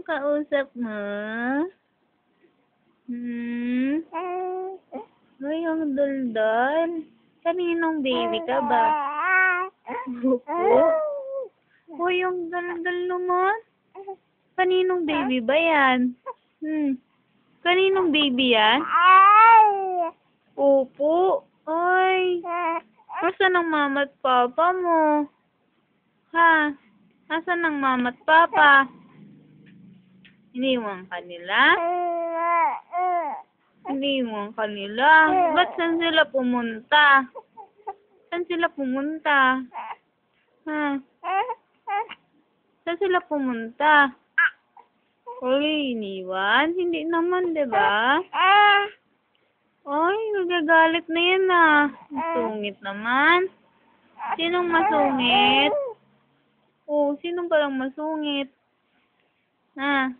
kausap mo? Uy, ang daldal. Kaninong baby ka ba? Opo. Uy, ang daldal naman. Kaninong baby ba yan? Kaninong baby yan? Opo. Ay. Nasaan ang mama at papa mo? Ha? Nasaan ang mama at papa? Iniwan ka nila? Iniwan ka nila? Ba't saan sila pumunta? Saan sila pumunta? Ha? Saan sila pumunta? Uy, iniwan? Hindi naman, diba? Ay, nagagalit na yan ah. Masungit naman. Sinong masungit? Oh, sinong palang masungit? Ha?